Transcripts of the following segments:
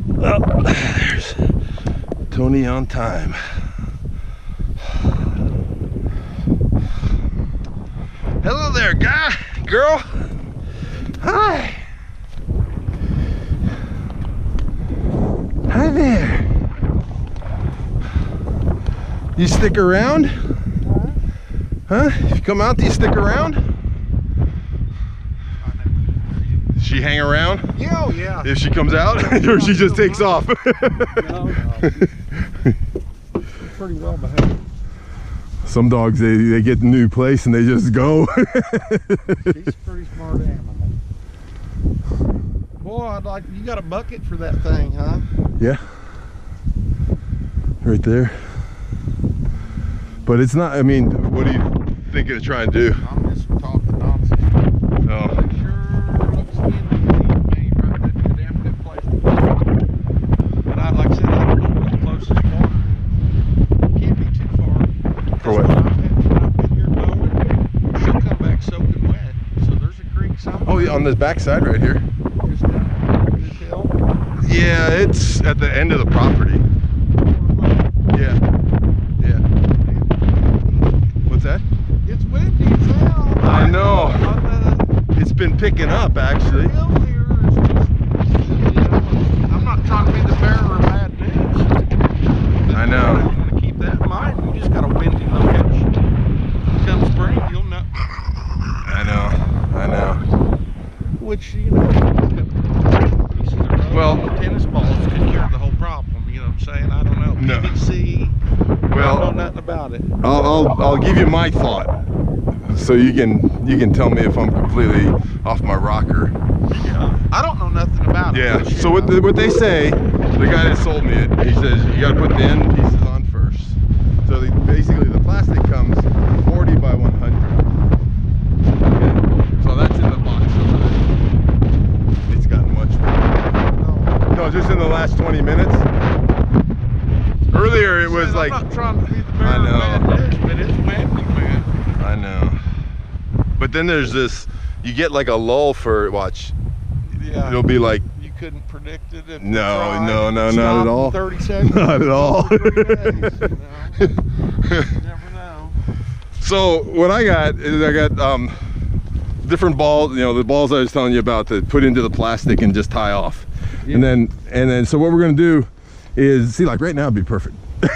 Oh, there's Tony on time. Hello there, guy, girl. Hi. Hi there. You stick around? Huh? If you come out, do you stick around? Does she hang around? Yeah, oh yeah. If she comes out, or she just takes off? No. Pretty well behaved. Some dogs, they get a new place and they just go. She's a pretty smart animal. Boy, I'd like, you got a bucket for that thing, huh? Yeah. Right there. But it's not, I mean, what are you thinking of trying to do? I'm just talking nonsense. Oh. It sure looks skinny to me, right? That's a damn good place to park. But like I said, I don't know where the closest water is. Can't be too far. For what? When I've been here mowing, she'll come back soaking wet. So there's a creek somewhere. Oh, yeah, on the back side right here. Just down this hill. Yeah, it's at the end of the property. Yeah. Yeah. What's that? It's windy as hell. I know. It's been picking up, actually. I'm not trying to be the bearer of bad news. I know. You want to keep that in mind. You just got a windy location. Come spring, you'll know. I know. I know. Which, you know, pieces of road, Well, tennis balls could cure the whole problem. You know what I'm saying? I don't know. No. PVC. Well, I don't know nothing about it. I'll give you my thought, so you can tell me if I'm completely off my rocker. Yeah. I don't know nothing about it. Yeah. So what they say, the guy that sold me it, he says you got to put the end pieces on first. So basically the plastic comes 40 by 100. Okay. So that's in the box over there. It's gotten much better. No, just in the last 20 minutes. Earlier it was like, I'm not trying to be the bearer I know. of bad news, but it's windy, man. I know. But then there's this, you get like a lull for, watch, Yeah. it'll be like, You couldn't predict it. If No, you tried. no, not Stop at all. in 30 seconds. Not at all. For 3 days, you know? You never know. So what I got is I got different balls, you know, the balls I was telling you about to put into the plastic and just tie off. Yeah. And then so what we're gonna do is, see, like right now it'd be perfect. Get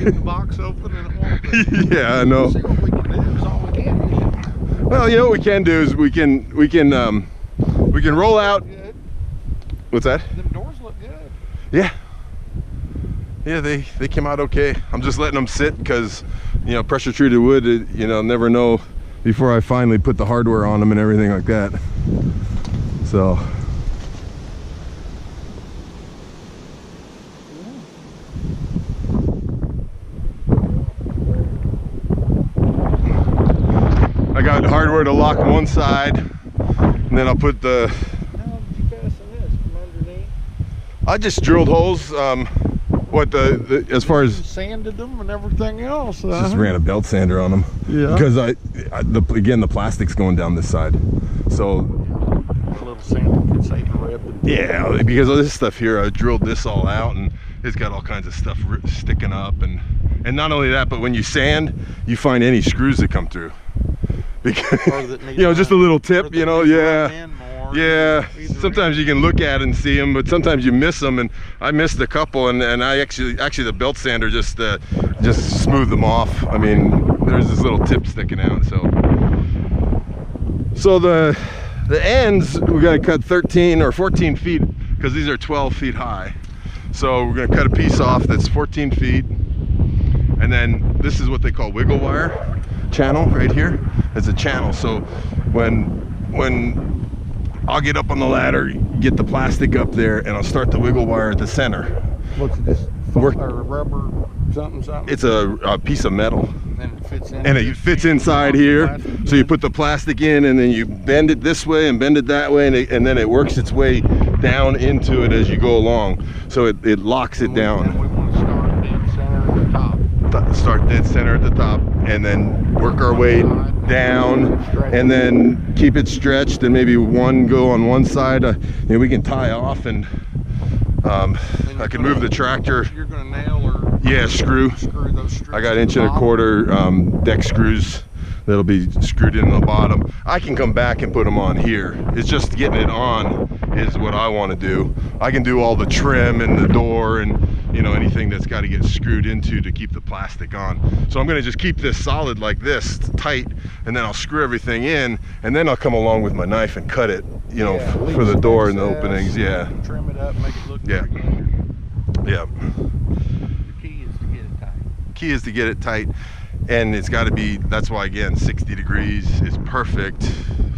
the box open and it won't be. Yeah, I know. See what we can do is all we can do. Well, you know what we can do is we can roll out. Good. What's that? Them doors look good. Yeah. Yeah, they came out okay. I'm just letting them sit because, you know, pressure treated wood, you know, never know before I finally put the hardware on them and everything like that. So. I got hardware to lock one side, and then I'll put the. How did you fasten this from underneath? I just drilled holes. What as far as Sanded them and everything else. just ran a belt sander on them. Yeah. Because again the plastic's going down this side, so. A little sand could save the rib. Yeah, because of this stuff here, I drilled this all out, and it's got all kinds of stuff sticking up, and not only that, but when you sand, you find any screws that come through. Because you know, just a little tip, you know, yeah. Yeah, sometimes you can look at it and see them, but sometimes you miss them, and I missed a couple, and I actually the belt sander just smoothed them off. I mean, there's this little tip sticking out, so the ends we got to cut 13 or 14 feet because these are 12 feet high. So we're going to cut a piece off that's 14 feet, and then this is what they call wiggle wire channel right here. It's a channel, so when I'll get up on the ladder, get the plastic up there, and I'll start the wiggle wire at the center. What's this? Or rubber something? It's a piece of metal. And it fits in. And it fits inside here. So you put the plastic in, and then you bend it this way and bend it that way, and then it works its way down into it as you go along. So it locks it down. And we want to start dead center at the top. Start dead center at the top, and then work our way down, and then keep it stretched, and maybe one go on one side. You know, we can tie off, and I can move the tractor. You're gonna nail or screw those screws. I got 1 1/4 deck screws that'll be screwed in the bottom. I can come back and put them on here. It's just getting it on is what I want to do. I can do all the trim and the door and, you know, anything that's got to get screwed into to keep the plastic on. So I'm going to just keep this solid like this, tight, and then I'll screw everything in, and then I'll come along with my knife and cut it, you know, for the door and the openings. Trim it up, make it look yeah. The key is to get it tight. Key is to get it tight. And it's got to be, that's why again 60 degrees is perfect.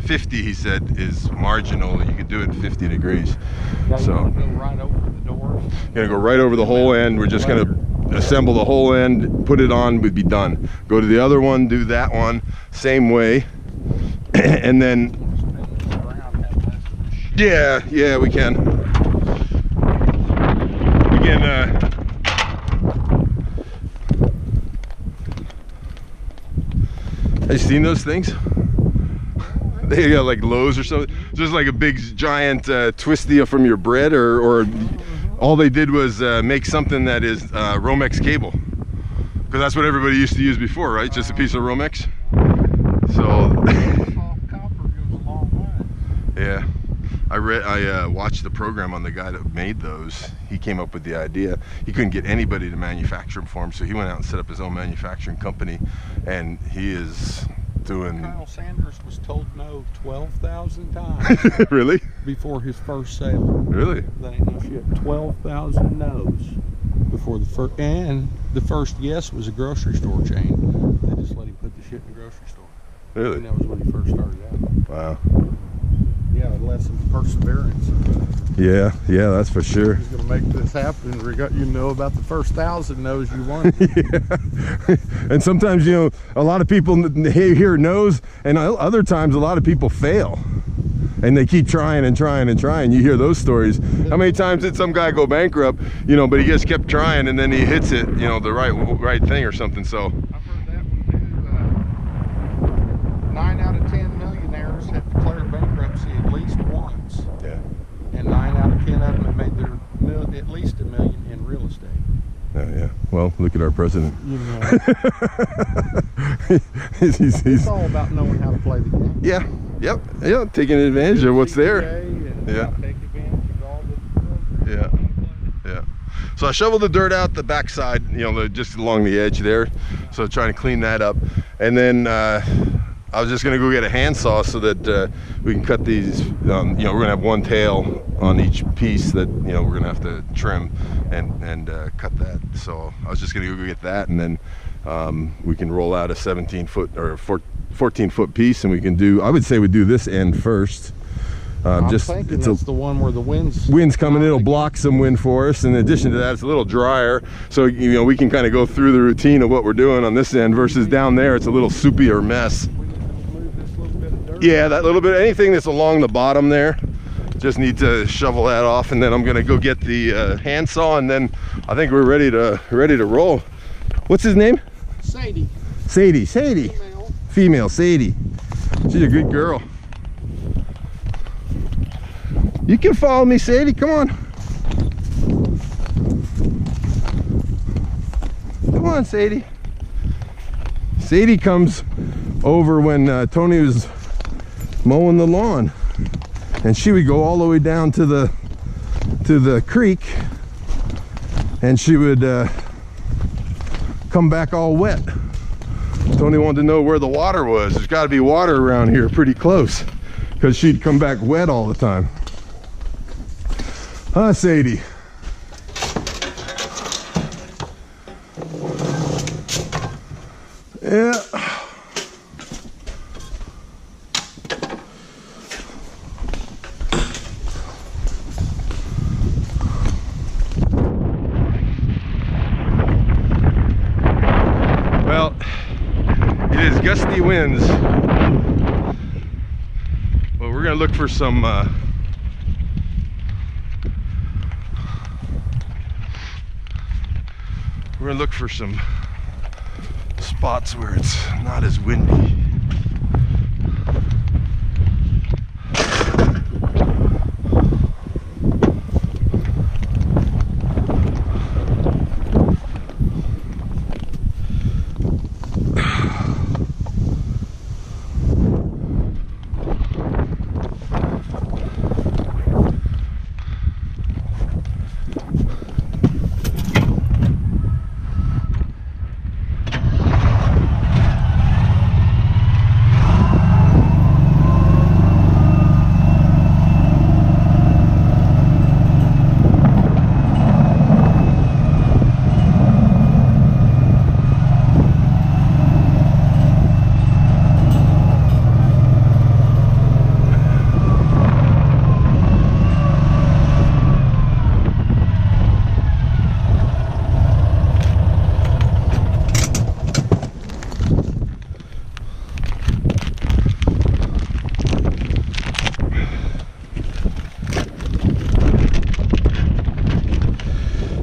50, he said, is marginal. You could do it 50 degrees. So go right over the door. Gonna go right over the whole end. We're just gonna assemble the whole end, put it on, we'd be done. Go to the other one, do that one, same way. And then yeah, we can. Have you seen those things? They got like Lowe's or something. Just like a big giant twistia from your bread, or all they did was make something that is Romex cable, because that's what everybody used to use before, right? Just a piece of Romex. So yeah, I watched the program on the guy that made those. He came up with the idea. He couldn't get anybody to manufacture them for him, so he went out and set up his own manufacturing company, and he is doing. Kyle Sanders was told no 12,000 times. Really? Before his first sale. Really? That ain't no shit. 12,000 no's before the first, and the first yes was a grocery store chain. They just let him put the shit in the grocery store. Really? And that was when he first started out. Wow. Yeah, lesson perseverance. Yeah, that's for sure. He's gonna make this happen. You know about the first 1,000 no's you want. Yeah. And sometimes, you know, a lot of people hear no's, and other times a lot of people fail, and they keep trying and trying and trying. You hear those stories. How many times did some guy go bankrupt, you know, but he just kept trying, and then he hits it, you know, the right thing or something. So I've heard that one too. 9 out of 10 millionaires have declared bankruptcy at least once. yeah. And 9 out of 10 of them have made their at least $1 million in real estate. Yeah. Well, look at our president. You know, he's it's all about knowing how to play the game. Yeah. Yep. Yeah. Taking advantage of what's there. Yeah. Take advantage of all the Yeah. So I shoveled the dirt out the backside, you know, just along the edge there. So trying to clean that up, and then I was just gonna go get a handsaw so that we can cut these. You know, we're gonna have one tail on each piece that, you know, we're gonna have to trim and cut that. So I was just gonna go get that, and then we can roll out a 17-foot or 14-foot piece, and we can do. I would say we do this end first. I'm thinking that's the one where the wind's coming. It'll block some wind for us. In addition to that, it's a little drier, so, you know, we can kind of go through the routine of what we're doing on this end versus down there. It's a little soupier mess. Yeah, that little bit, anything that's along the bottom there, just need to shovel that off, and then I'm gonna go get the handsaw, and then I think we're ready to roll. What's his name? Sadie. Sadie. Female Sadie. She's a good girl. You can follow me, Sadie. Come on. Come on, Sadie. Sadie comes over when Tony was mowing the lawn, and she would go all the way down to the creek, and she would come back all wet. Tony wanted to know where the water was. There's got to be water around here pretty close, because she'd come back wet all the time. Huh, Sadie? Yeah. Well, it is gusty winds. Well, we're gonna look for some spots where it's not as windy.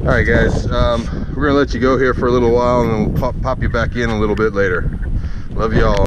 All right, guys, we're gonna let you go here for a little while, and then we'll pop you back in a little bit later. Love y'all.